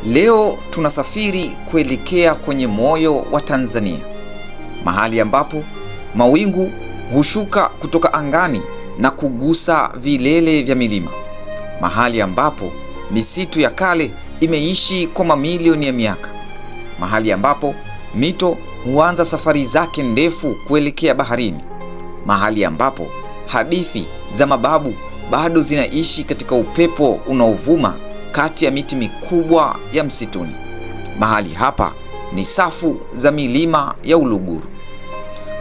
Leo tunasafiri kuelekea kwenye moyo wa Tanzania, mahali ambapo mawingu hushuka kutoka angani na kugusa vilele vya milima, mahali ambapo misitu ya kale imeishi kwa mamilioni ya miaka, mahali ambapo mito huanza safari zake ndefu kuelekea baharini, mahali ambapo hadithi za mababu bado zinaishi katika upepo unaovuma kati ya miti mikubwa ya msituni. Mahali hapa ni safu za milima ya Uluguru.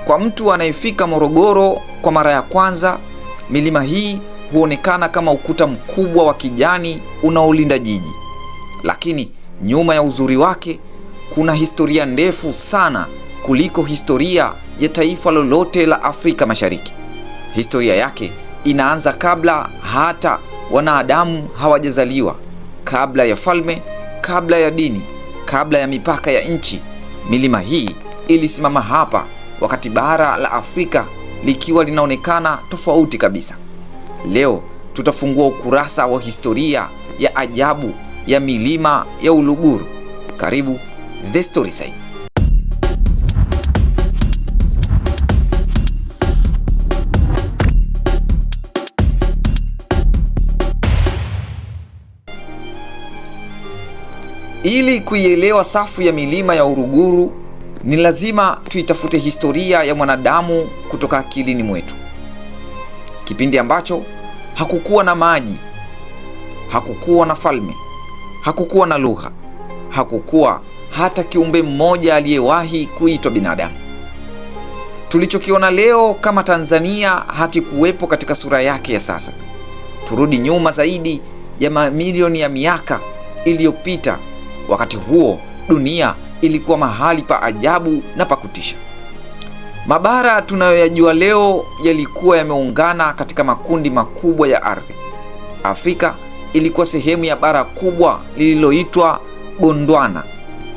Kwa mtu anayefika Morogoro kwa mara ya kwanza, milima hii huonekana kama ukuta mkubwa wa kijani unaolinda jiji. Lakini nyuma ya uzuri wake kuna historia ndefu sana kuliko historia ya taifa lolote la Afrika Mashariki. Historia yake inaanza kabla hata wanadamu hawajazaliwa, kabla ya falme, kabla ya dini, kabla ya mipaka ya nchi. Milima hii ilisimama hapa wakati bara la Afrika likiwa linaonekana tofauti kabisa. Leo tutafungua ukurasa wa historia ya ajabu ya milima ya Uluguru. Karibu The Storyside. Ili kuielewa safu ya milima ya Uluguru, ni lazima tuitafute historia ya mwanadamu kutoka akilini mwetu. Kipindi ambacho hakukuwa na maji, hakukuwa na falme, hakukuwa na lugha, hakukuwa hata kiumbe mmoja aliyewahi kuitwa binadamu. Tulichokiona leo kama Tanzania hakikuwepo katika sura yake ya sasa. Turudi nyuma zaidi ya mamilioni ya miaka iliyopita. Wakati huo dunia ilikuwa mahali pa ajabu na pa kutisha. Mabara tunayoyajua leo yalikuwa yameungana katika makundi makubwa ya ardhi. Afrika ilikuwa sehemu ya bara kubwa lililoitwa Gondwana,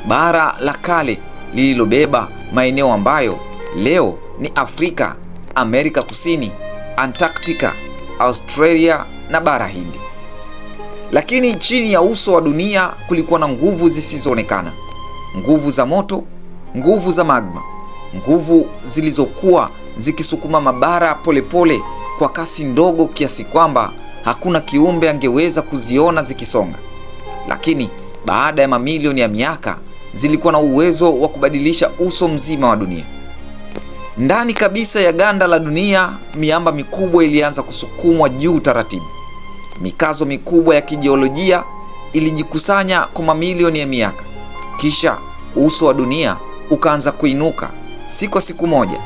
bara la kale lililobeba maeneo ambayo leo ni Afrika, Amerika Kusini, Antarctica, Australia na bara Hindi. Lakini chini ya uso wa dunia kulikuwa na nguvu zisizoonekana, nguvu za moto, nguvu za magma, nguvu zilizokuwa zikisukuma mabara polepole kwa kasi ndogo kiasi kwamba hakuna kiumbe angeweza kuziona zikisonga. Lakini baada ya mamilioni ya miaka zilikuwa na uwezo wa kubadilisha uso mzima wa dunia. Ndani kabisa ya ganda la dunia, miamba mikubwa ilianza kusukumwa juu taratibu. Mikazo mikubwa ya kijiolojia ilijikusanya kwa mamilioni ya miaka. Kisha uso wa dunia ukaanza kuinuka, si kwa siku moja,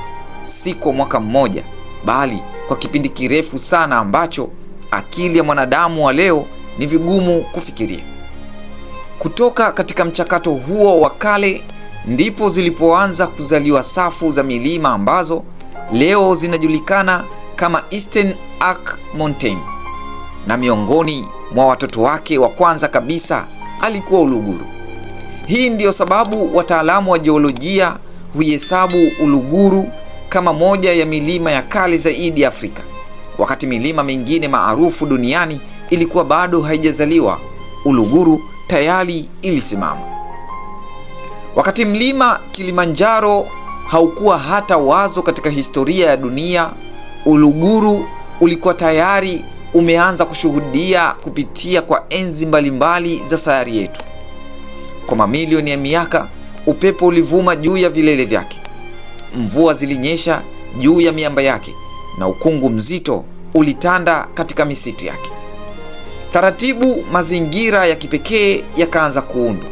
si kwa mwaka mmoja, bali kwa kipindi kirefu sana ambacho akili ya mwanadamu wa leo ni vigumu kufikiria. Kutoka katika mchakato huo wa kale ndipo zilipoanza kuzaliwa safu za milima ambazo leo zinajulikana kama Eastern Arc Mountain. Na miongoni mwa watoto wake wa kwanza kabisa alikuwa Uluguru. Hii ndiyo sababu wataalamu wa jiolojia huihesabu Uluguru kama moja ya milima ya kale zaidi Afrika. Wakati milima mingine maarufu duniani ilikuwa bado haijazaliwa, Uluguru tayari ilisimama. Wakati mlima Kilimanjaro haukuwa hata wazo katika historia ya dunia, Uluguru ulikuwa tayari umeanza kushuhudia kupitia kwa enzi mbalimbali za sayari yetu. Kwa mamilioni ya miaka, upepo ulivuma juu ya vilele vyake, mvua zilinyesha juu ya miamba yake, na ukungu mzito ulitanda katika misitu yake. Taratibu mazingira ya kipekee yakaanza kuundwa.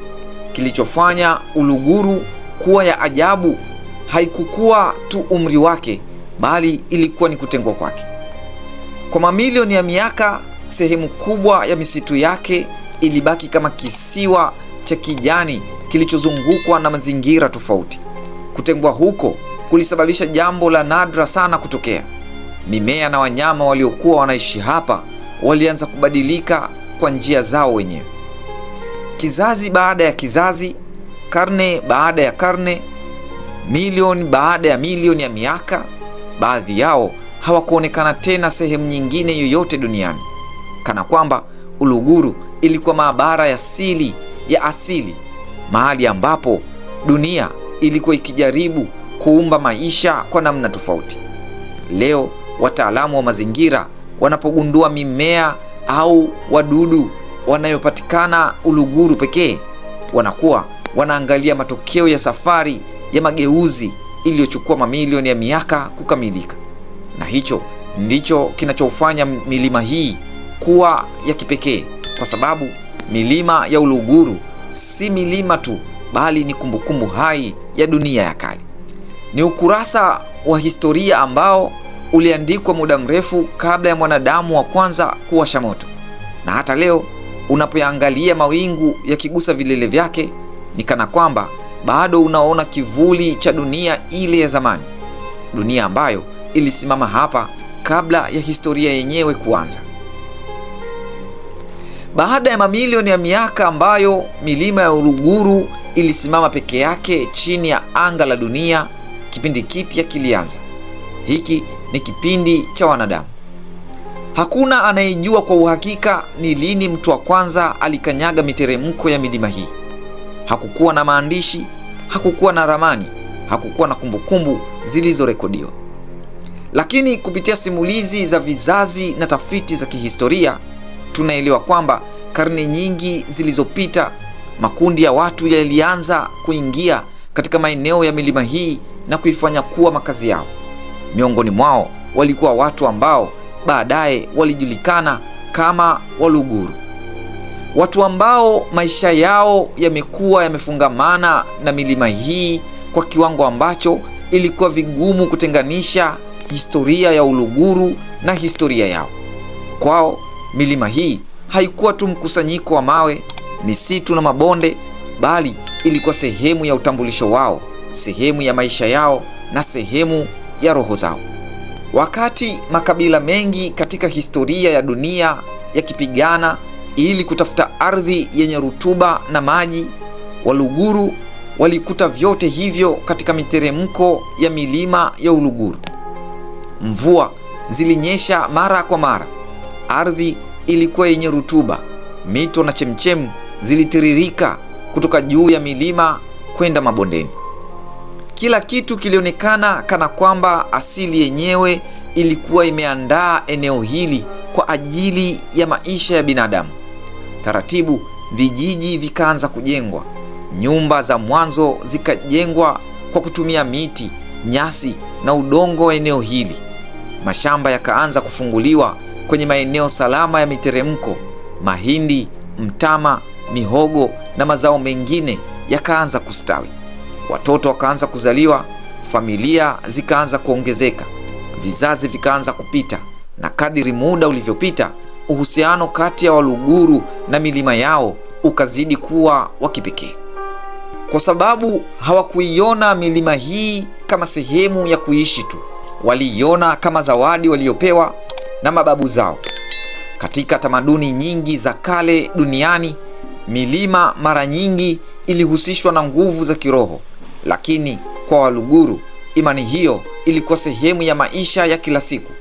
Kilichofanya Uluguru kuwa ya ajabu haikukuwa tu umri wake, bali ilikuwa ni kutengwa kwake. Kwa mamilioni ya miaka, sehemu kubwa ya misitu yake ilibaki kama kisiwa cha kijani kilichozungukwa na mazingira tofauti. Kutengwa huko kulisababisha jambo la nadra sana kutokea. Mimea na wanyama waliokuwa wanaishi hapa walianza kubadilika kwa njia zao wenyewe. Kizazi baada ya kizazi, karne baada ya karne, milioni baada ya milioni ya miaka, baadhi yao hawakuonekana tena sehemu nyingine yoyote duniani, kana kwamba Uluguru ilikuwa maabara ya asili ya asili, mahali ambapo dunia ilikuwa ikijaribu kuumba maisha kwa namna tofauti. Leo wataalamu wa mazingira wanapogundua mimea au wadudu wanayopatikana Uluguru pekee, wanakuwa wanaangalia matokeo ya safari ya mageuzi iliyochukua mamilioni ya miaka kukamilika. Na hicho ndicho kinachofanya milima hii kuwa ya kipekee, kwa sababu milima ya Uluguru si milima tu, bali ni kumbukumbu hai ya dunia ya kale. Ni ukurasa wa historia ambao uliandikwa muda mrefu kabla ya mwanadamu wa kwanza kuwasha moto. Na hata leo unapoangalia mawingu yakigusa vilele vyake, ni kana kwamba bado unaona kivuli cha dunia ile ya zamani, dunia ambayo ilisimama hapa kabla ya historia yenyewe kuanza. Baada ya mamilioni ya miaka ambayo milima ya Uluguru ilisimama peke yake chini ya anga la dunia, kipindi kipya kilianza. Hiki ni kipindi cha wanadamu. Hakuna anayejua kwa uhakika ni lini mtu wa kwanza alikanyaga miteremko ya milima hii. Hakukuwa na maandishi, hakukuwa na ramani, hakukuwa na kumbukumbu zilizorekodiwa. Lakini kupitia simulizi za vizazi na tafiti za kihistoria, tunaelewa kwamba karne nyingi zilizopita, makundi ya watu yalianza kuingia katika maeneo ya milima hii na kuifanya kuwa makazi yao. Miongoni mwao walikuwa watu ambao baadaye walijulikana kama Waluguru. Watu ambao maisha yao yamekuwa yamefungamana na milima hii kwa kiwango ambacho ilikuwa vigumu kutenganisha historia ya Uluguru na historia yao. Kwao milima hii haikuwa tu mkusanyiko wa mawe, misitu na mabonde, bali ilikuwa sehemu ya utambulisho wao, sehemu ya maisha yao na sehemu ya roho zao. Wakati makabila mengi katika historia ya dunia yakipigana ili kutafuta ardhi yenye rutuba na maji, Waluguru walikuta vyote hivyo katika miteremko ya milima ya Uluguru. Mvua zilinyesha mara kwa mara, ardhi ilikuwa yenye rutuba, mito na chemchem zilitiririka kutoka juu ya milima kwenda mabondeni. Kila kitu kilionekana kana kwamba asili yenyewe ilikuwa imeandaa eneo hili kwa ajili ya maisha ya binadamu. Taratibu vijiji vikaanza kujengwa. Nyumba za mwanzo zikajengwa kwa kutumia miti, nyasi na udongo wa eneo hili. Mashamba yakaanza kufunguliwa kwenye maeneo salama ya miteremko. Mahindi, mtama, mihogo na mazao mengine yakaanza kustawi. Watoto wakaanza kuzaliwa, familia zikaanza kuongezeka, vizazi vikaanza kupita, na kadiri muda ulivyopita, uhusiano kati ya Waluguru na milima yao ukazidi kuwa wa kipekee. Kwa sababu hawakuiona milima hii kama sehemu ya kuishi tu, waliiona kama zawadi waliopewa na mababu zao. Katika tamaduni nyingi za kale duniani, milima mara nyingi ilihusishwa na nguvu za kiroho, lakini kwa Waluguru imani hiyo ilikuwa sehemu ya maisha ya kila siku.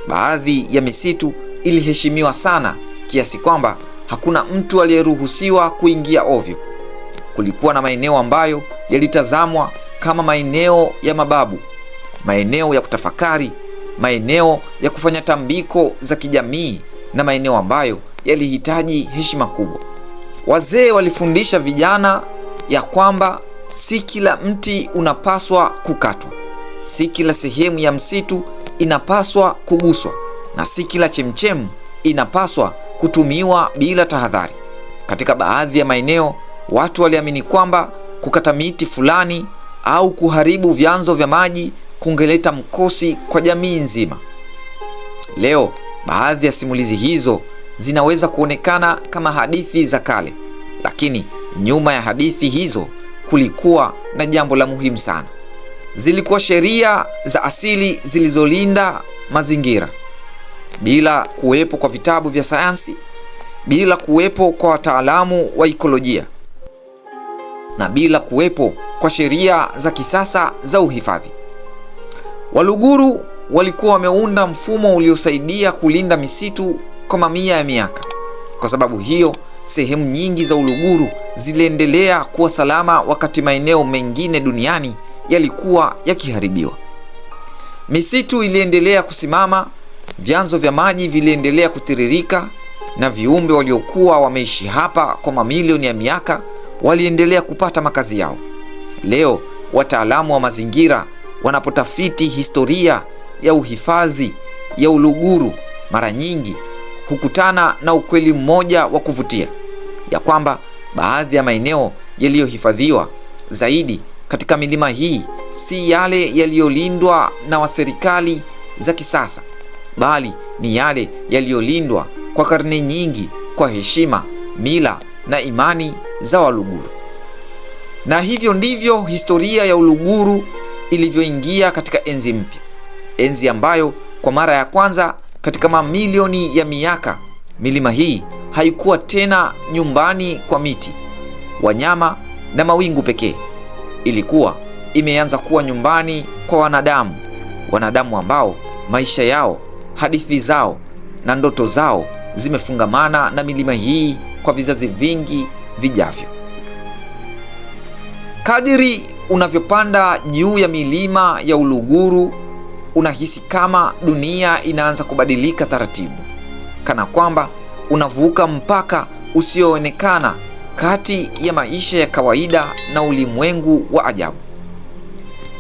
Baadhi ya misitu iliheshimiwa sana kiasi kwamba hakuna mtu aliyeruhusiwa kuingia ovyo. Kulikuwa na maeneo ambayo yalitazamwa kama maeneo ya mababu, maeneo ya kutafakari, maeneo ya kufanya tambiko za kijamii na maeneo ambayo yalihitaji heshima kubwa. Wazee walifundisha vijana ya kwamba si kila mti unapaswa kukatwa, si kila sehemu ya msitu inapaswa kuguswa, na si kila chemchem inapaswa kutumiwa bila tahadhari. Katika baadhi ya maeneo, watu waliamini kwamba kukata miti fulani au kuharibu vyanzo vya maji kungeleta mkosi kwa jamii nzima. Leo, baadhi ya simulizi hizo zinaweza kuonekana kama hadithi za kale, lakini nyuma ya hadithi hizo kulikuwa na jambo la muhimu sana. Zilikuwa sheria za asili zilizolinda mazingira. Bila kuwepo kwa vitabu vya sayansi, bila kuwepo kwa wataalamu wa ekolojia, na bila kuwepo kwa sheria za kisasa za uhifadhi, Waluguru walikuwa wameunda mfumo uliosaidia kulinda misitu kwa mamia ya miaka. Kwa sababu hiyo, sehemu nyingi za Uluguru ziliendelea kuwa salama wakati maeneo mengine duniani yalikuwa yakiharibiwa. Misitu iliendelea kusimama, vyanzo vya maji viliendelea kutiririka, na viumbe waliokuwa wameishi hapa kwa mamilioni ya miaka waliendelea kupata makazi yao. Leo wataalamu wa mazingira wanapotafiti historia ya uhifadhi ya Uluguru, mara nyingi hukutana na ukweli mmoja wa kuvutia, ya kwamba baadhi ya maeneo yaliyohifadhiwa zaidi katika milima hii si yale yaliyolindwa na serikali za kisasa, bali ni yale yaliyolindwa kwa karne nyingi kwa heshima, mila na imani za Waluguru. Na hivyo ndivyo historia ya Uluguru ilivyoingia katika enzi mpya, enzi ambayo kwa mara ya kwanza katika mamilioni ya miaka milima hii haikuwa tena nyumbani kwa miti, wanyama na mawingu pekee. Ilikuwa imeanza kuwa nyumbani kwa wanadamu ambao maisha yao, hadithi zao na ndoto zao zimefungamana na milima hii kwa vizazi vingi vijavyo. Kadiri unavyopanda juu ya milima ya Uluguru, unahisi kama dunia inaanza kubadilika taratibu, kana kwamba unavuka mpaka usioonekana kati ya maisha ya kawaida na ulimwengu wa ajabu.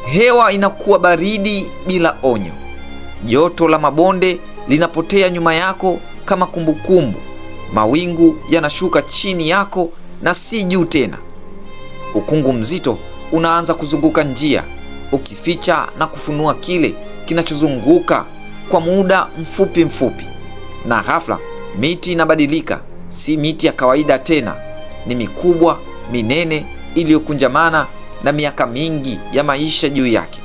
Hewa inakuwa baridi bila onyo. Joto la mabonde linapotea nyuma yako kama kumbukumbu. Mawingu yanashuka chini yako na si juu tena. Ukungu mzito unaanza kuzunguka njia, ukificha na kufunua kile kinachozunguka kwa muda mfupi. Na ghafla miti inabadilika, si miti ya kawaida tena, ni mikubwa, minene, iliyokunjamana na miaka mingi ya maisha juu yake.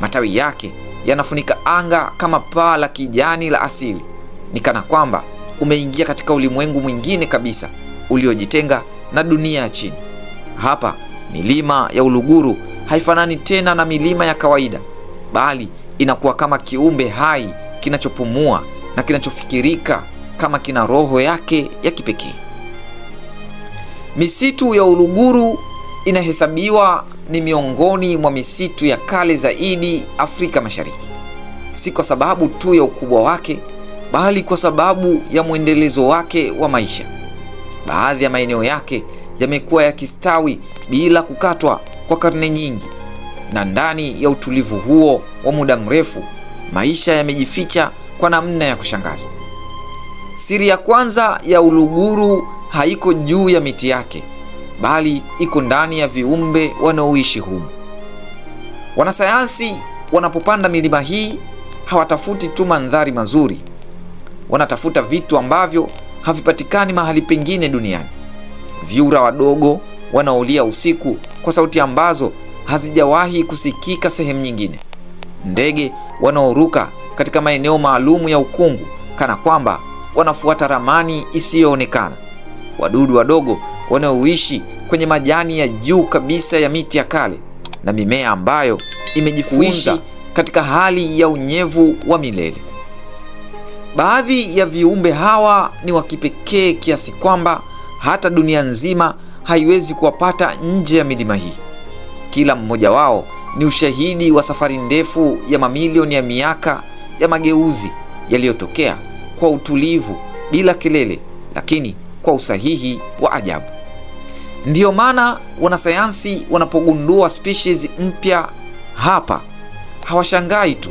Matawi yake yanafunika anga kama paa la kijani la asili, ni kana kwamba umeingia katika ulimwengu mwingine kabisa uliojitenga na dunia ya chini. Hapa milima ya Uluguru haifanani tena na milima ya kawaida, bali inakuwa kama kiumbe hai kinachopumua na kinachofikirika kama kina roho yake ya kipekee. Misitu ya Uluguru inahesabiwa ni miongoni mwa misitu ya kale zaidi Afrika Mashariki, si kwa sababu tu ya ukubwa wake, bali kwa sababu ya mwendelezo wake wa maisha. Baadhi ya maeneo yake yamekuwa yakistawi bila kukatwa kwa karne nyingi, na ndani ya utulivu huo wa muda mrefu, maisha yamejificha kwa namna ya kushangaza. Siri ya kwanza ya Uluguru haiko juu ya miti yake, bali iko ndani ya viumbe wanaoishi humu. Wanasayansi wanapopanda milima hii hawatafuti tu mandhari mazuri, wanatafuta vitu ambavyo havipatikani mahali pengine duniani. Vyura wadogo wanaolia usiku kwa sauti ambazo hazijawahi kusikika sehemu nyingine. Ndege wanaoruka katika maeneo maalumu ya ukungu kana kwamba wanafuata ramani isiyoonekana. Wadudu wadogo wanaoishi kwenye majani ya juu kabisa ya miti ya kale, na mimea ambayo imejifunza katika hali ya unyevu wa milele. Baadhi ya viumbe hawa ni wa kipekee kiasi kwamba hata dunia nzima haiwezi kuwapata nje ya milima hii. Kila mmoja wao ni ushahidi wa safari ndefu ya mamilioni ya miaka ya mageuzi yaliyotokea kwa utulivu, bila kelele, lakini kwa usahihi wa ajabu. Ndiyo maana wanasayansi wanapogundua species mpya hapa, hawashangai tu,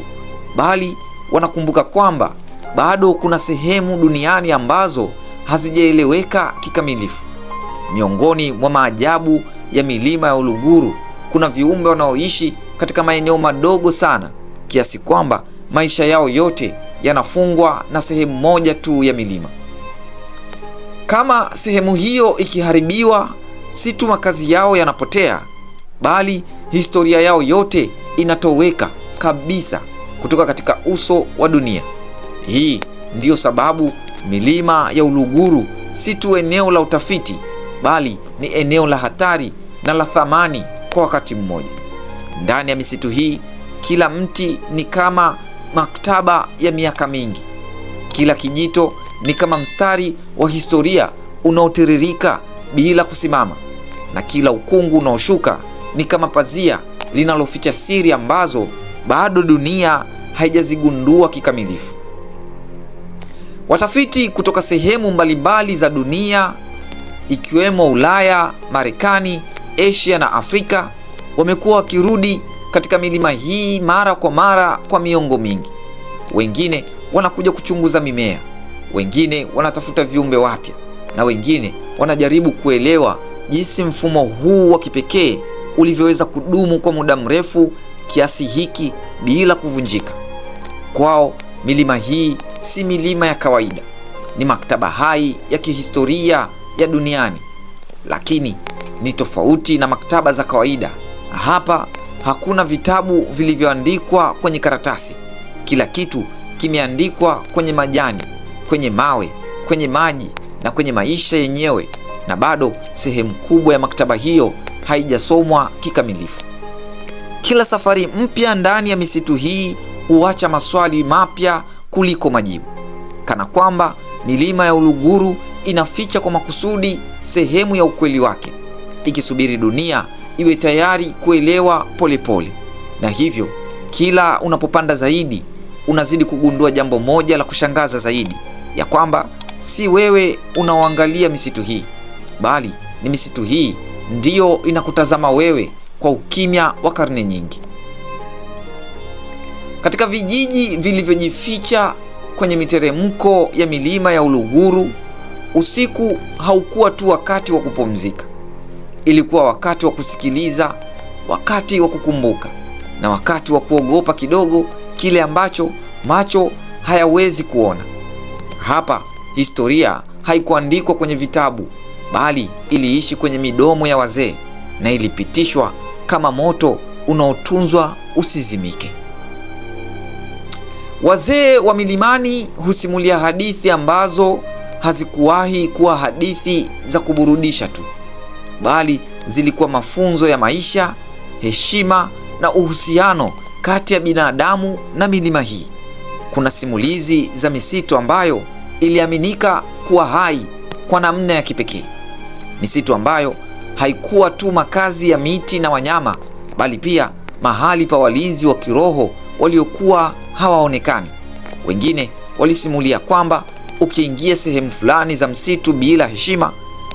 bali wanakumbuka kwamba bado kuna sehemu duniani ambazo hazijaeleweka kikamilifu. Miongoni mwa maajabu ya milima ya Uluguru kuna viumbe wanaoishi katika maeneo madogo sana, kiasi kwamba maisha yao yote yanafungwa na sehemu moja tu ya milima. Kama sehemu hiyo ikiharibiwa, si tu makazi yao yanapotea, bali historia yao yote inatoweka kabisa kutoka katika uso wa dunia. Hii ndiyo sababu milima ya Uluguru si tu eneo la utafiti, bali ni eneo la hatari na la thamani kwa wakati mmoja. Ndani ya misitu hii, kila mti ni kama maktaba ya miaka mingi. Kila kijito ni kama mstari wa historia unaotiririka bila kusimama. na kila ukungu unaoshuka ni kama pazia linaloficha siri ambazo bado dunia haijazigundua kikamilifu. Watafiti kutoka sehemu mbalimbali za dunia ikiwemo Ulaya, Marekani, Asia na Afrika wamekuwa wakirudi katika milima hii mara kwa mara kwa miongo mingi. Wengine wanakuja kuchunguza mimea, wengine wanatafuta viumbe wapya, na wengine wanajaribu kuelewa jinsi mfumo huu wa kipekee ulivyoweza kudumu kwa muda mrefu kiasi hiki bila kuvunjika. Kwao milima hii si milima ya kawaida, ni maktaba hai ya kihistoria ya duniani. Lakini ni tofauti na maktaba za kawaida. Hapa hakuna vitabu vilivyoandikwa kwenye karatasi. Kila kitu kimeandikwa kwenye majani, kwenye mawe, kwenye maji na kwenye maisha yenyewe, na bado sehemu kubwa ya maktaba hiyo haijasomwa kikamilifu. Kila safari mpya ndani ya misitu hii huacha maswali mapya kuliko majibu, kana kwamba milima ya Uluguru inaficha kwa makusudi sehemu ya ukweli wake, ikisubiri dunia iwe tayari kuelewa polepole. Na hivyo kila unapopanda zaidi, unazidi kugundua jambo moja la kushangaza zaidi, ya kwamba si wewe unaoangalia misitu hii, bali ni misitu hii ndiyo inakutazama wewe kwa ukimya wa karne nyingi. Katika vijiji vilivyojificha kwenye miteremko ya milima ya Uluguru, usiku haukuwa tu wakati wa kupumzika. Ilikuwa wakati wa kusikiliza, wakati wa kukumbuka, na wakati wa kuogopa kidogo kile ambacho macho hayawezi kuona. Hapa historia haikuandikwa kwenye vitabu, bali iliishi kwenye midomo ya wazee na ilipitishwa kama moto unaotunzwa usizimike. Wazee wa milimani husimulia hadithi ambazo hazikuwahi kuwa hadithi za kuburudisha tu, bali zilikuwa mafunzo ya maisha, heshima na uhusiano kati ya binadamu na milima hii. Kuna simulizi za misitu ambayo iliaminika kuwa hai kwa namna ya kipekee, misitu ambayo haikuwa tu makazi ya miti na wanyama, bali pia mahali pa walinzi wa kiroho waliokuwa hawaonekani. Wengine walisimulia kwamba ukiingia sehemu fulani za msitu bila heshima,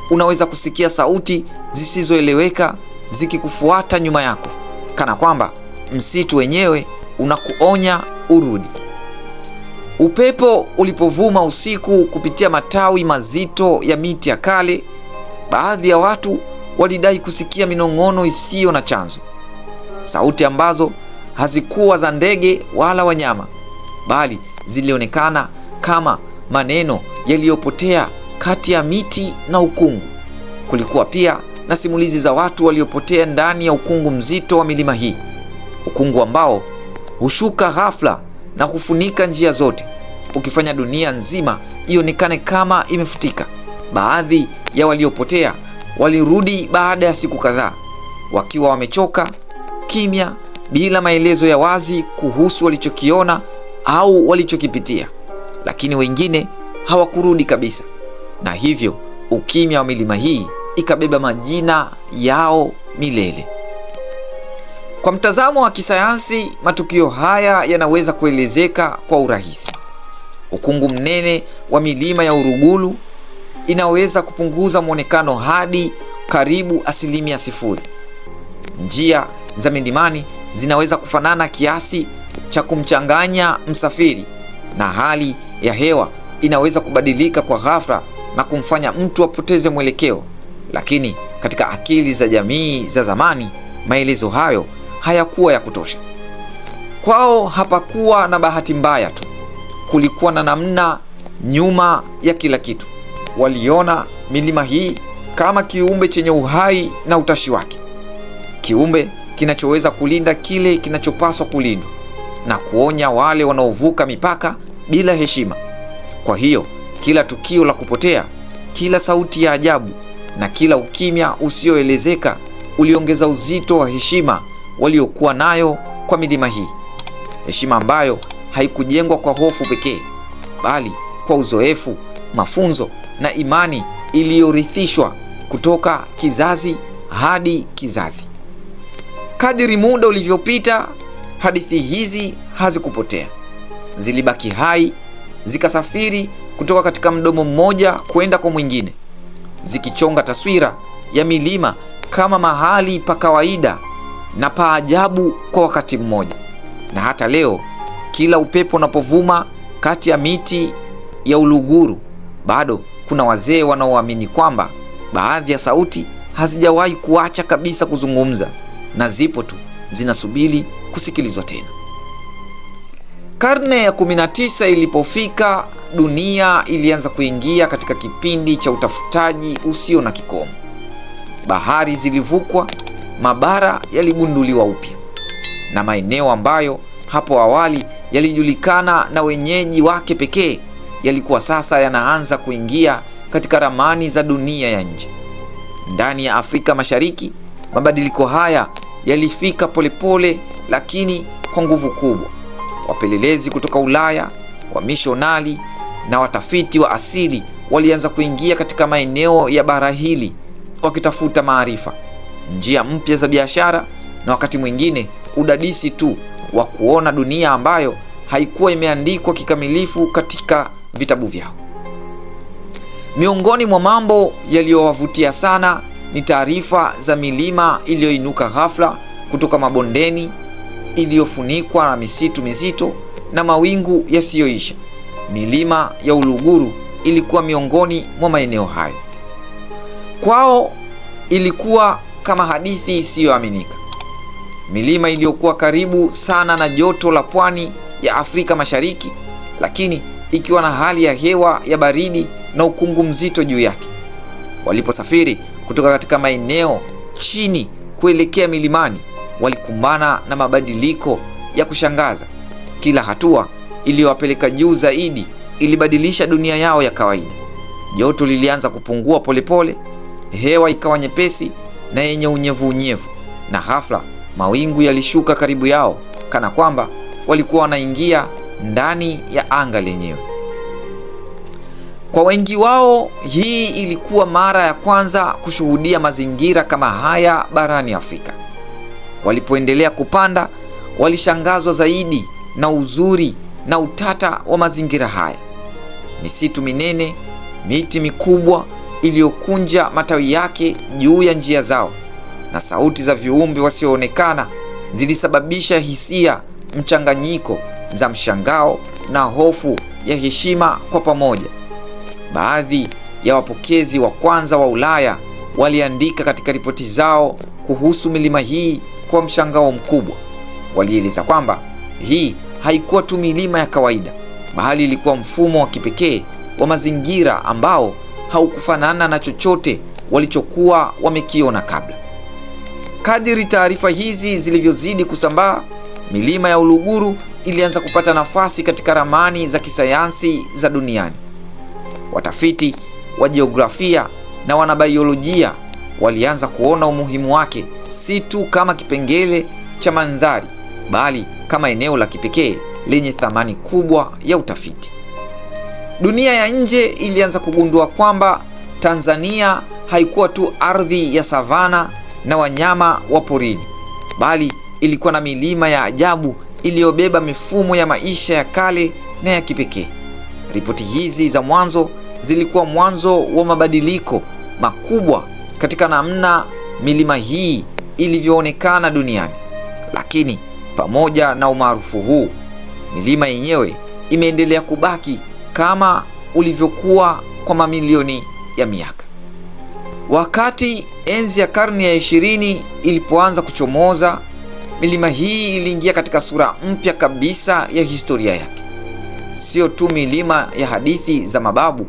unaweza kusikia sauti zisizoeleweka zikikufuata nyuma yako, kana kwamba msitu wenyewe unakuonya urudi. Upepo ulipovuma usiku kupitia matawi mazito ya miti ya kale, baadhi ya watu walidai kusikia minong'ono isiyo na chanzo, sauti ambazo hazikuwa za ndege wala wanyama, bali zilionekana kama maneno yaliyopotea kati ya miti na ukungu. Kulikuwa pia na simulizi za watu waliopotea ndani ya ukungu mzito wa milima hii, ukungu ambao hushuka ghafla na kufunika njia zote, ukifanya dunia nzima ionekane kama imefutika. Baadhi ya waliopotea walirudi baada ya siku kadhaa, wakiwa wamechoka, kimya, bila maelezo ya wazi kuhusu walichokiona au walichokipitia. Lakini wengine hawakurudi kabisa, na hivyo ukimya wa milima hii ikabeba majina yao milele. Kwa mtazamo wa kisayansi, matukio haya yanaweza kuelezeka kwa urahisi. Ukungu mnene wa milima ya Uluguru inaweza kupunguza mwonekano hadi karibu 0%. Njia za milimani zinaweza kufanana kiasi cha kumchanganya msafiri, na hali ya hewa inaweza kubadilika kwa ghafla na kumfanya mtu apoteze mwelekeo. Lakini katika akili za jamii za zamani, maelezo hayo hayakuwa ya kutosha. Kwao hapakuwa na bahati mbaya tu, kulikuwa na namna nyuma ya kila kitu. Waliona milima hii kama kiumbe chenye uhai na utashi wake, kiumbe kinachoweza kulinda kile kinachopaswa kulindwa na kuonya wale wanaovuka mipaka bila heshima. Kwa hiyo kila tukio la kupotea, kila sauti ya ajabu na kila ukimya usioelezeka uliongeza uzito wa heshima waliokuwa nayo kwa milima hii, heshima ambayo haikujengwa kwa hofu pekee, bali kwa uzoefu, mafunzo na imani iliyorithishwa kutoka kizazi hadi kizazi. Kadiri muda ulivyopita, hadithi hizi hazikupotea. Zilibaki hai, zikasafiri kutoka katika mdomo mmoja kwenda kwa mwingine, zikichonga taswira ya milima kama mahali pa kawaida na pa ajabu kwa wakati mmoja. Na hata leo, kila upepo unapovuma kati ya miti ya Uluguru, bado kuna wazee wanaoamini kwamba baadhi ya sauti hazijawahi kuacha kabisa kuzungumza na zipo tu zinasubiri kusikilizwa tena. Karne ya 19 ilipofika, dunia ilianza kuingia katika kipindi cha utafutaji usio na kikomo. Bahari zilivukwa, mabara yaligunduliwa upya, na maeneo ambayo hapo awali yalijulikana na wenyeji wake pekee yalikuwa sasa yanaanza kuingia katika ramani za dunia ya nje. Ndani ya Afrika Mashariki, mabadiliko haya yalifika polepole lakini kwa nguvu kubwa. Wapelelezi kutoka Ulaya, wamishonari na watafiti wa asili walianza kuingia katika maeneo ya bara hili wakitafuta maarifa, njia mpya za biashara na wakati mwingine udadisi tu wa kuona dunia ambayo haikuwa imeandikwa kikamilifu katika vitabu vyao. Miongoni mwa mambo yaliyowavutia sana ni taarifa za milima iliyoinuka ghafla kutoka mabondeni, iliyofunikwa na misitu mizito na mawingu yasiyoisha. Milima ya Uluguru ilikuwa miongoni mwa maeneo hayo. Kwao ilikuwa kama hadithi isiyoaminika. Milima iliyokuwa karibu sana na joto la pwani ya Afrika Mashariki, lakini ikiwa na hali ya hewa ya baridi na ukungu mzito juu yake. Waliposafiri kutoka katika maeneo chini kuelekea milimani, walikumbana na mabadiliko ya kushangaza. Kila hatua iliyowapeleka juu zaidi ilibadilisha dunia yao ya kawaida. Joto lilianza kupungua polepole, hewa ikawa nyepesi na yenye unyevu, na ghafla mawingu yalishuka karibu yao, kana kwamba walikuwa wanaingia ndani ya anga lenyewe. Kwa wengi wao, hii ilikuwa mara ya kwanza kushuhudia mazingira kama haya barani Afrika. Walipoendelea kupanda, walishangazwa zaidi na uzuri na utata wa mazingira haya. Misitu minene, miti mikubwa iliyokunja matawi yake juu ya njia zao, na sauti za viumbe wasioonekana zilisababisha hisia mchanganyiko za mshangao na hofu ya heshima kwa pamoja. Baadhi ya wapokezi wa kwanza wa Ulaya waliandika katika ripoti zao kuhusu milima hii kwa mshangao mkubwa. Walieleza kwamba hii haikuwa tu milima ya kawaida, bali ilikuwa mfumo wa kipekee wa mazingira ambao haukufanana na chochote walichokuwa wamekiona kabla. Kadiri taarifa hizi zilivyozidi kusambaa, milima ya Uluguru ilianza kupata nafasi katika ramani za kisayansi za duniani. Watafiti wa jiografia na wanabiolojia walianza kuona umuhimu wake si tu kama kipengele cha mandhari, bali kama eneo la kipekee lenye thamani kubwa ya utafiti. Dunia ya nje ilianza kugundua kwamba Tanzania haikuwa tu ardhi ya savana na wanyama wa porini, bali ilikuwa na milima ya ajabu iliyobeba mifumo ya maisha ya kale na ya kipekee. Ripoti hizi za mwanzo zilikuwa mwanzo wa mabadiliko makubwa katika namna milima hii ilivyoonekana duniani. Lakini pamoja na umaarufu huu, milima yenyewe imeendelea kubaki kama ulivyokuwa kwa mamilioni ya miaka. Wakati enzi ya karne ya 20 ilipoanza kuchomoza, milima hii iliingia katika sura mpya kabisa ya historia yake. Sio tu milima ya hadithi za mababu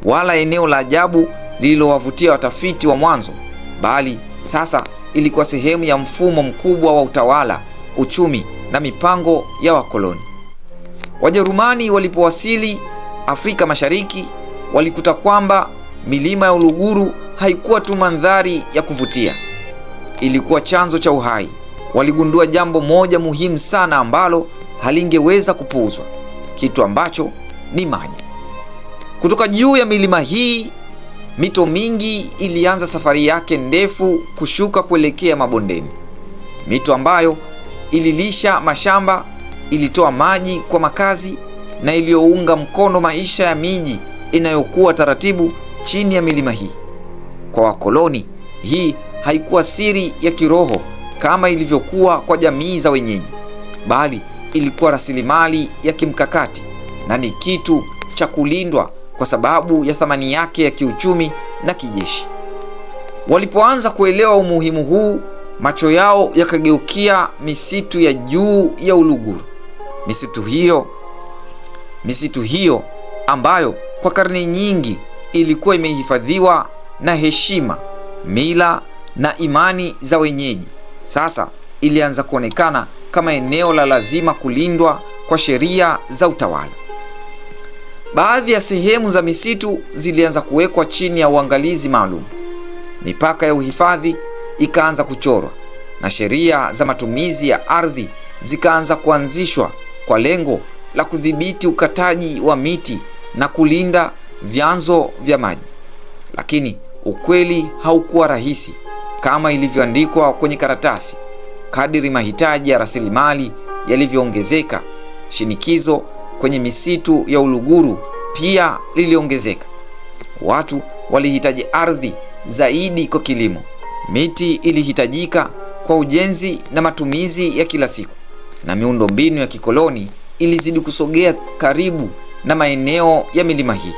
wala eneo la ajabu lililowavutia watafiti wa mwanzo, bali sasa ilikuwa sehemu ya mfumo mkubwa wa utawala, uchumi na mipango ya wakoloni. Wajerumani walipowasili Afrika Mashariki, walikuta kwamba milima ya Uluguru haikuwa tu mandhari ya kuvutia, ilikuwa chanzo cha uhai. Waligundua jambo moja muhimu sana ambalo halingeweza kupuuzwa, kitu ambacho ni maji. Kutoka juu ya milima hii, mito mingi ilianza safari yake ndefu kushuka kuelekea mabondeni. Mito ambayo ililisha mashamba, ilitoa maji kwa makazi na iliyounga mkono maisha ya miji inayokuwa taratibu chini ya milima hii. Kwa wakoloni, hii haikuwa siri ya kiroho kama ilivyokuwa kwa jamii za wenyeji, bali ilikuwa rasilimali ya kimkakati na ni kitu cha kulindwa kwa sababu ya thamani yake ya kiuchumi na kijeshi. Walipoanza kuelewa umuhimu huu, macho yao yakageukia misitu ya juu ya Uluguru. Misitu hiyo ambayo kwa karne nyingi ilikuwa imehifadhiwa na heshima, mila na imani za wenyeji, sasa ilianza kuonekana kama eneo la lazima kulindwa kwa sheria za utawala. Baadhi ya sehemu za misitu zilianza kuwekwa chini ya uangalizi maalum. Mipaka ya uhifadhi ikaanza kuchorwa na sheria za matumizi ya ardhi zikaanza kuanzishwa kwa lengo la kudhibiti ukataji wa miti na kulinda vyanzo vya maji. Lakini ukweli haukuwa rahisi kama ilivyoandikwa kwenye karatasi. Kadiri mahitaji ya rasilimali yalivyoongezeka, shinikizo kwenye misitu ya Uluguru pia liliongezeka. Watu walihitaji ardhi zaidi kwa kilimo. Miti ilihitajika kwa ujenzi na matumizi ya kila siku, na miundombinu ya kikoloni ilizidi kusogea karibu na maeneo ya milima hii.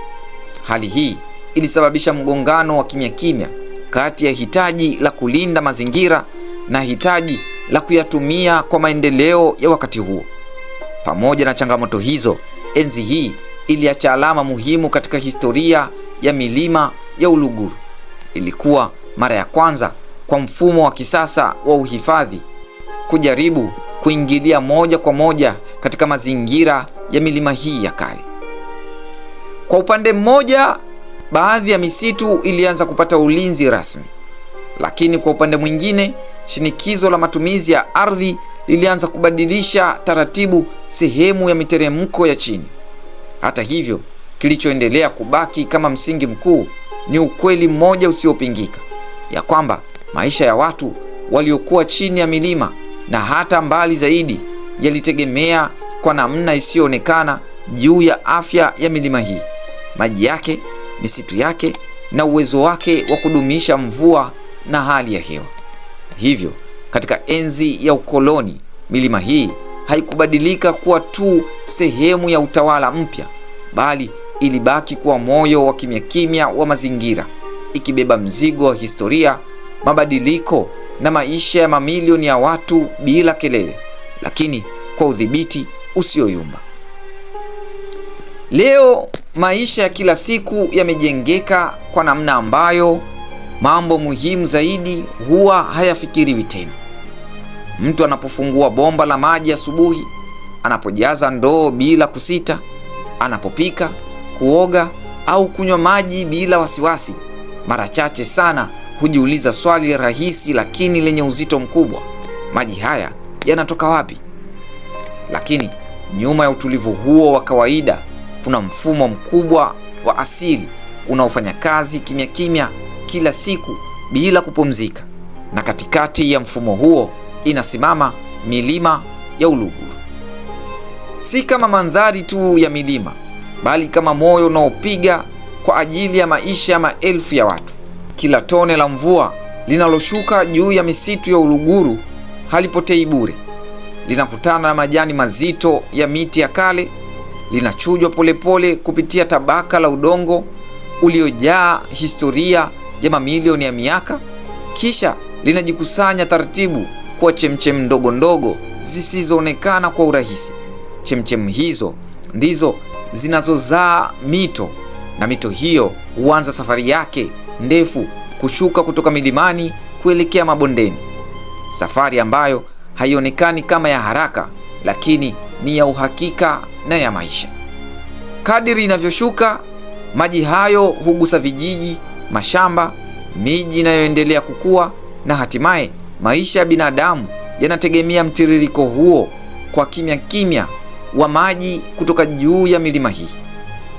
Hali hii ilisababisha mgongano wa kimya kimya kati ya hitaji la kulinda mazingira na hitaji la kuyatumia kwa maendeleo ya wakati huo. Pamoja na changamoto hizo, enzi hii iliacha alama muhimu katika historia ya milima ya Uluguru. Ilikuwa mara ya kwanza kwa mfumo wa kisasa wa uhifadhi kujaribu kuingilia moja kwa moja katika mazingira ya milima hii ya kale. Kwa upande mmoja, baadhi ya misitu ilianza kupata ulinzi rasmi, lakini kwa upande mwingine, shinikizo la matumizi ya ardhi lilianza kubadilisha taratibu sehemu ya miteremko ya chini. Hata hivyo, kilichoendelea kubaki kama msingi mkuu ni ukweli mmoja usiopingika, ya kwamba maisha ya watu waliokuwa chini ya milima na hata mbali zaidi yalitegemea kwa namna isiyoonekana juu ya afya ya milima hii, maji yake, misitu yake na uwezo wake wa kudumisha mvua na hali ya hewa. Hivyo, katika enzi ya ukoloni, milima hii haikubadilika kuwa tu sehemu ya utawala mpya, bali ilibaki kuwa moyo wa kimya kimya wa mazingira, ikibeba mzigo wa historia, mabadiliko na maisha ya mamilioni ya watu bila kelele, lakini kwa udhibiti usioyumba. Leo maisha ya kila siku yamejengeka kwa namna ambayo mambo muhimu zaidi huwa hayafikiriwi tena. Mtu anapofungua bomba la maji asubuhi, anapojaza ndoo bila kusita, anapopika, kuoga au kunywa maji bila wasiwasi, mara chache sana hujiuliza swali rahisi lakini lenye uzito mkubwa: maji haya yanatoka wapi? Lakini nyuma ya utulivu huo wa kawaida kuna mfumo mkubwa wa asili unaofanya kazi kimya kimya kila siku bila kupumzika, na katikati ya mfumo huo inasimama milima ya Uluguru. Si kama mandhari tu ya milima, bali kama moyo unaopiga kwa ajili ya maisha ya maelfu ya watu. Kila tone la mvua linaloshuka juu ya misitu ya Uluguru halipotei bure. Linakutana na majani mazito ya miti ya kale, linachujwa polepole kupitia tabaka la udongo uliojaa historia ya mamilioni ya miaka, kisha linajikusanya taratibu kwa chemchem ndogo ndogo zisizoonekana kwa urahisi. Chemchem hizo ndizo zinazozaa mito, na mito hiyo huanza safari yake ndefu kushuka kutoka milimani kuelekea mabondeni. Safari ambayo haionekani kama ya haraka, lakini ni ya uhakika na ya maisha. Kadiri inavyoshuka, maji hayo hugusa vijiji, mashamba, miji inayoendelea kukua, na hatimaye maisha ya binadamu yanategemea mtiririko huo kwa kimya kimya wa maji kutoka juu ya milima hii.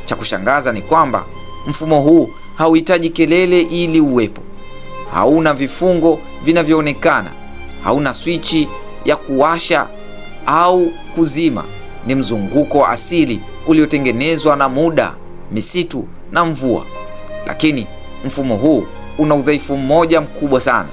Cha kushangaza ni kwamba mfumo huu hauhitaji kelele ili uwepo. Hauna vifungo vinavyoonekana, hauna swichi ya kuwasha au kuzima. Ni mzunguko wa asili uliotengenezwa na muda, misitu na mvua. Lakini mfumo huu una udhaifu mmoja mkubwa sana.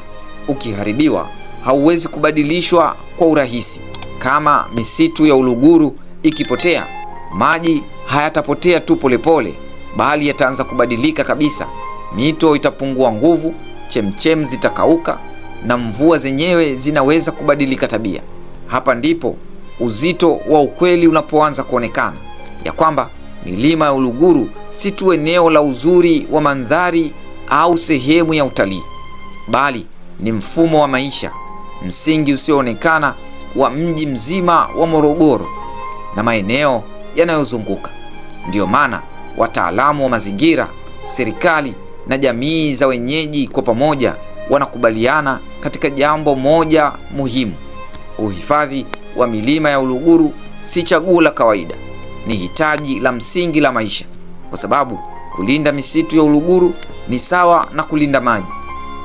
Ukiharibiwa, hauwezi kubadilishwa kwa urahisi. Kama misitu ya Uluguru ikipotea, maji hayatapotea tu polepole, bali yataanza kubadilika kabisa. Mito itapungua nguvu, chemchem zitakauka, na mvua zenyewe zinaweza kubadilika tabia. Hapa ndipo uzito wa ukweli unapoanza kuonekana, ya kwamba milima ya Uluguru si tu eneo la uzuri wa mandhari au sehemu ya utalii, bali ni mfumo wa maisha, msingi usioonekana wa mji mzima wa Morogoro na maeneo yanayozunguka. Ndiyo maana wataalamu wa mazingira, serikali na jamii za wenyeji kwa pamoja wanakubaliana katika jambo moja muhimu: uhifadhi wa milima ya Uluguru si chaguo la kawaida, ni hitaji la msingi la maisha, kwa sababu kulinda misitu ya Uluguru ni sawa na kulinda maji,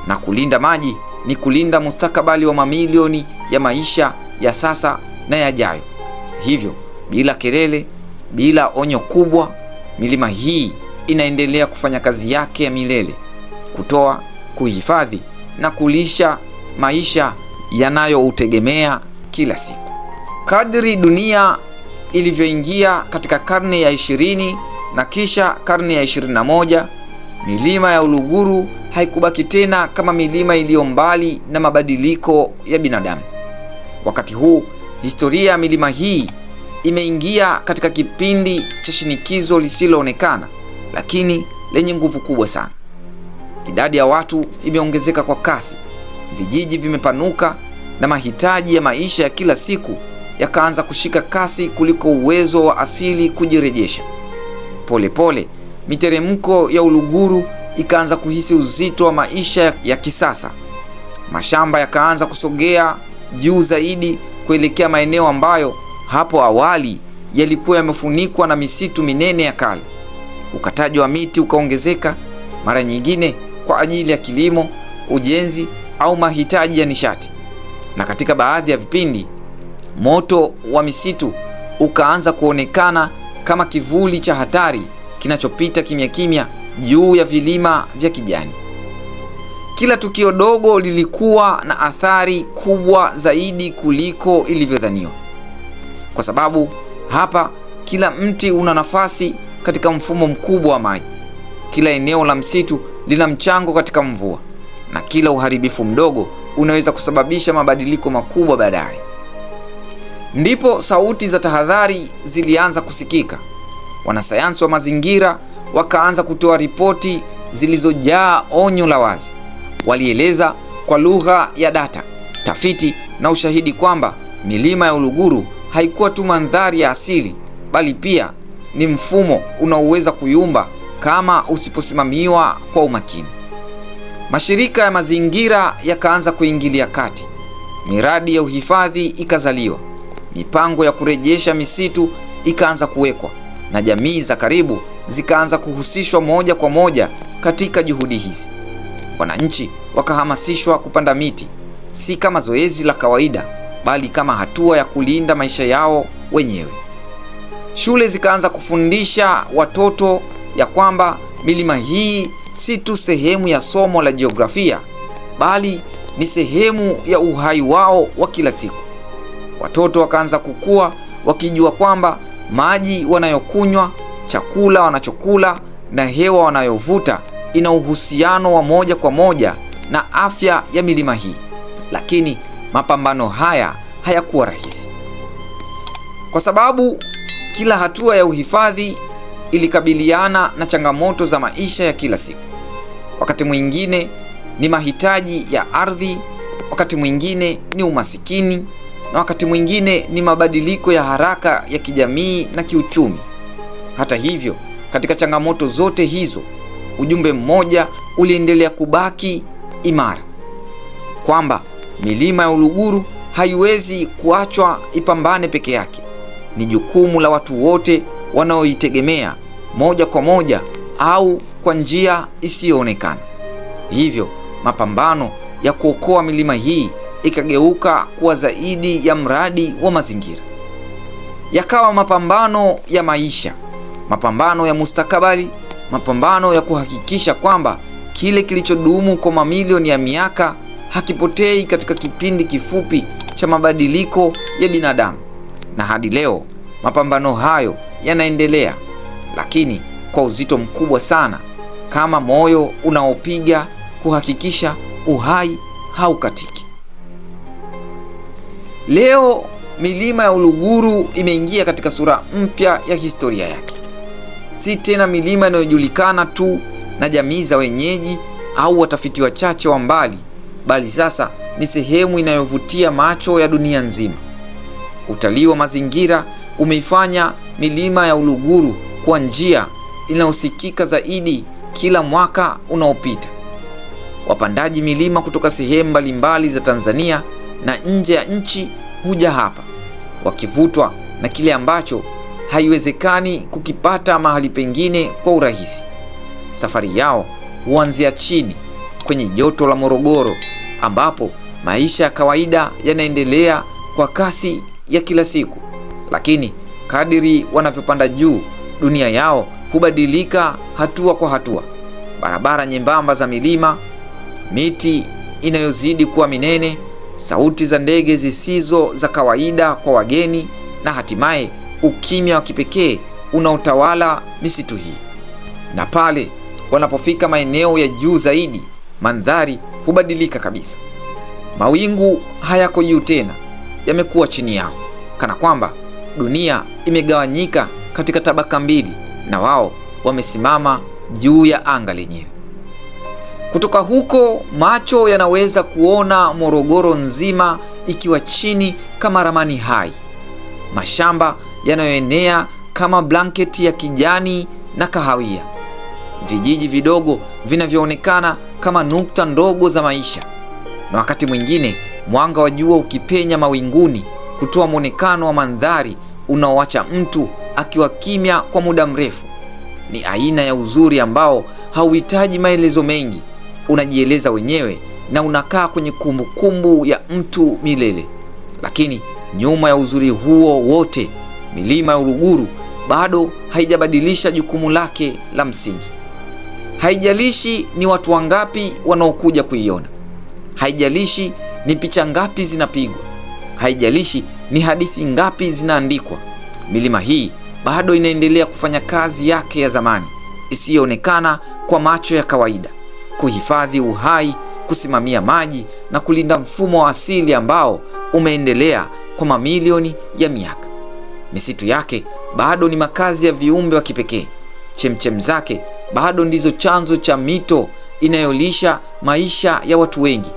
na kulinda maji ni kulinda mustakabali wa mamilioni ya maisha ya sasa na yajayo. Hivyo, bila kelele, bila onyo kubwa, milima hii inaendelea kufanya kazi yake ya milele: kutoa, kuhifadhi na kulisha maisha yanayoutegemea kila siku. Kadri dunia ilivyoingia katika karne ya 20 na kisha karne ya 21, milima ya Uluguru haikubaki tena kama milima iliyo mbali na mabadiliko ya binadamu. Wakati huu, historia ya milima hii imeingia katika kipindi cha shinikizo lisiloonekana, lakini lenye nguvu kubwa sana. Idadi ya watu imeongezeka kwa kasi, vijiji vimepanuka, na mahitaji ya maisha ya kila siku yakaanza kushika kasi kuliko uwezo wa asili kujirejesha. Polepole, miteremko ya Uluguru ikaanza kuhisi uzito wa maisha ya kisasa. Mashamba yakaanza kusogea juu zaidi kuelekea maeneo ambayo hapo awali yalikuwa yamefunikwa na misitu minene ya kale. Ukataji wa miti ukaongezeka, mara nyingine kwa ajili ya kilimo, ujenzi au mahitaji ya nishati. Na katika baadhi ya vipindi, moto wa misitu ukaanza kuonekana kama kivuli cha hatari kinachopita kimya kimya juu ya vilima vya kijani. Kila tukio dogo lilikuwa na athari kubwa zaidi kuliko ilivyodhaniwa, kwa sababu hapa kila mti una nafasi katika mfumo mkubwa wa maji. Kila eneo la msitu lina mchango katika mvua, na kila uharibifu mdogo unaweza kusababisha mabadiliko makubwa baadaye. Ndipo sauti za tahadhari zilianza kusikika. Wanasayansi wa mazingira wakaanza kutoa ripoti zilizojaa onyo la wazi. Walieleza kwa lugha ya data, tafiti na ushahidi kwamba milima ya Uluguru haikuwa tu mandhari ya asili, bali pia ni mfumo unaoweza kuyumba kama usiposimamiwa kwa umakini. Mashirika ya mazingira yakaanza kuingilia kati. Miradi ya uhifadhi ikazaliwa. Mipango ya kurejesha misitu ikaanza kuwekwa, na jamii za karibu zikaanza kuhusishwa moja kwa moja katika juhudi hizi. Wananchi wakahamasishwa kupanda miti, si kama zoezi la kawaida, bali kama hatua ya kulinda maisha yao wenyewe. Shule zikaanza kufundisha watoto ya kwamba milima hii si tu sehemu ya somo la jiografia, bali ni sehemu ya uhai wao wa kila siku. Watoto wakaanza kukua wakijua kwamba maji wanayokunywa, chakula wanachokula na hewa wanayovuta ina uhusiano wa moja kwa moja na afya ya milima hii. Lakini mapambano haya hayakuwa rahisi, kwa sababu kila hatua ya uhifadhi ilikabiliana na changamoto za maisha ya kila siku. Wakati mwingine ni mahitaji ya ardhi, wakati mwingine ni umasikini, na wakati mwingine ni mabadiliko ya haraka ya kijamii na kiuchumi. Hata hivyo, katika changamoto zote hizo, ujumbe mmoja uliendelea kubaki imara, kwamba milima ya Uluguru haiwezi kuachwa ipambane peke yake. Ni jukumu la watu wote wanaoitegemea moja kwa moja au kwa njia isiyoonekana. Hivyo mapambano ya kuokoa milima hii ikageuka kuwa zaidi ya mradi wa mazingira. Yakawa mapambano ya maisha, mapambano ya mustakabali, mapambano ya kuhakikisha kwamba kile kilichodumu kwa mamilioni ya miaka hakipotei katika kipindi kifupi cha mabadiliko ya binadamu. Na hadi leo mapambano hayo yanaendelea, lakini kwa uzito mkubwa sana, kama moyo unaopiga kuhakikisha uhai haukatiki. Leo milima ya Uluguru imeingia katika sura mpya ya historia yake. Si tena milima inayojulikana tu na jamii za wenyeji au watafiti wachache wa mbali, bali sasa ni sehemu inayovutia macho ya dunia nzima. Utalii wa mazingira umeifanya milima ya Uluguru kwa njia inayosikika zaidi kila mwaka unaopita. Wapandaji milima kutoka sehemu mbalimbali za Tanzania na nje ya nchi huja hapa, wakivutwa na kile ambacho haiwezekani kukipata mahali pengine kwa urahisi. Safari yao huanzia chini kwenye joto la Morogoro, ambapo maisha ya kawaida yanaendelea kwa kasi ya kila siku. Lakini kadiri wanavyopanda juu, dunia yao hubadilika hatua kwa hatua. Barabara nyembamba za milima, miti inayozidi kuwa minene, sauti za ndege zisizo za kawaida kwa wageni, na hatimaye ukimya wa kipekee unaotawala misitu hii. Na pale wanapofika maeneo ya juu zaidi, mandhari hubadilika kabisa. Mawingu hayako juu tena, yamekuwa chini yao, kana kwamba dunia imegawanyika katika tabaka mbili na wao wamesimama juu ya anga lenyewe. Kutoka huko macho yanaweza kuona Morogoro nzima ikiwa chini kama ramani hai. Mashamba yanayoenea kama blanketi ya kijani na kahawia. Vijiji vidogo vinavyoonekana kama nukta ndogo za maisha. Na wakati mwingine mwanga wa jua ukipenya mawinguni kutoa mwonekano wa mandhari unaoacha mtu akiwa kimya kwa muda mrefu. Ni aina ya uzuri ambao hauhitaji maelezo mengi, unajieleza wenyewe na unakaa kwenye kumbukumbu ya mtu milele. Lakini nyuma ya uzuri huo wote, milima ya Uluguru bado haijabadilisha jukumu lake la msingi. Haijalishi ni watu wangapi wanaokuja kuiona, haijalishi ni picha ngapi zinapigwa, haijalishi ni hadithi ngapi zinaandikwa, milima hii bado inaendelea kufanya kazi yake ya zamani isiyoonekana kwa macho ya kawaida: kuhifadhi uhai, kusimamia maji na kulinda mfumo wa asili ambao umeendelea kwa mamilioni ya miaka. Misitu yake bado ni makazi ya viumbe wa kipekee. Chemchem zake bado ndizo chanzo cha mito inayolisha maisha ya watu wengi,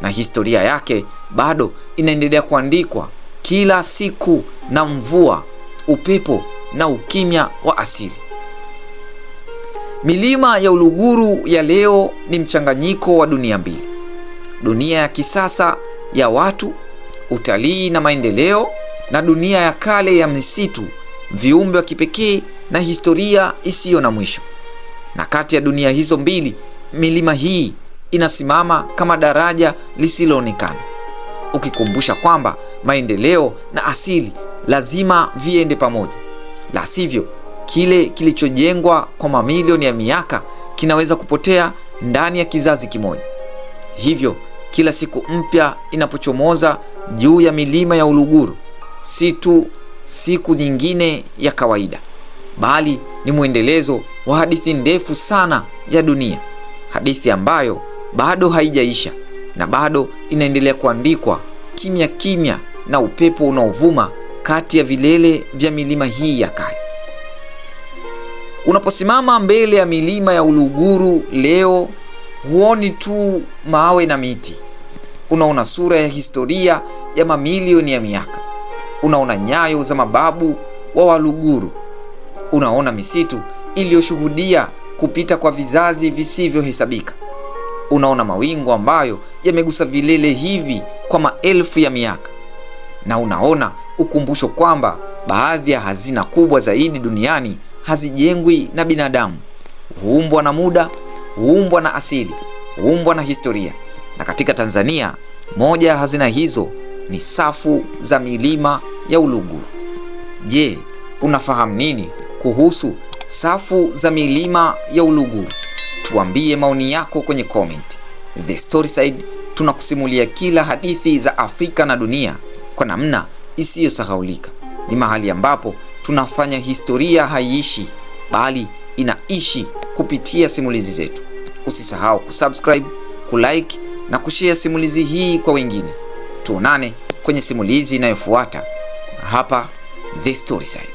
na historia yake bado inaendelea kuandikwa kila siku na mvua, upepo na ukimya wa asili. Milima ya Uluguru ya leo ni mchanganyiko wa dunia mbili: dunia ya kisasa ya watu, utalii na maendeleo, na dunia ya kale ya misitu, viumbe wa kipekee na historia isiyo na mwisho. Na kati ya dunia hizo mbili, milima hii inasimama kama daraja lisiloonekana, ukikumbusha kwamba maendeleo na asili lazima viende pamoja. La sivyo, kile kilichojengwa kwa mamilioni ya miaka kinaweza kupotea ndani ya kizazi kimoja. Hivyo kila siku mpya inapochomoza juu ya milima ya Uluguru, si tu siku nyingine ya kawaida, bali ni mwendelezo wa hadithi ndefu sana ya dunia, hadithi ambayo bado haijaisha na bado inaendelea kuandikwa kimya kimya na upepo unaovuma kati ya vilele vya milima hii ya kale. Unaposimama mbele ya milima ya Uluguru leo, huoni tu mawe na miti. Unaona sura ya historia ya mamilioni ya miaka. Unaona nyayo za mababu wa Waluguru. Unaona misitu iliyoshuhudia kupita kwa vizazi visivyohesabika. Unaona mawingu ambayo yamegusa vilele hivi kwa maelfu ya miaka. Na unaona ukumbusho kwamba baadhi ya hazina kubwa zaidi duniani hazijengwi na binadamu, huumbwa na muda, huumbwa na asili, huumbwa na historia. Na katika Tanzania, moja ya hazina hizo ni safu za milima ya Uluguru. Je, unafahamu nini kuhusu safu za milima ya Uluguru? Tuambie maoni yako kwenye comment. The Storyside tunakusimulia kila hadithi za Afrika na dunia kwa namna isiyosahaulika. Ni mahali ambapo tunafanya historia haiishi, bali inaishi kupitia simulizi zetu. Usisahau kusubscribe, kulike na kushare simulizi hii kwa wengine. Tuonane kwenye simulizi inayofuata hapa The Storyside.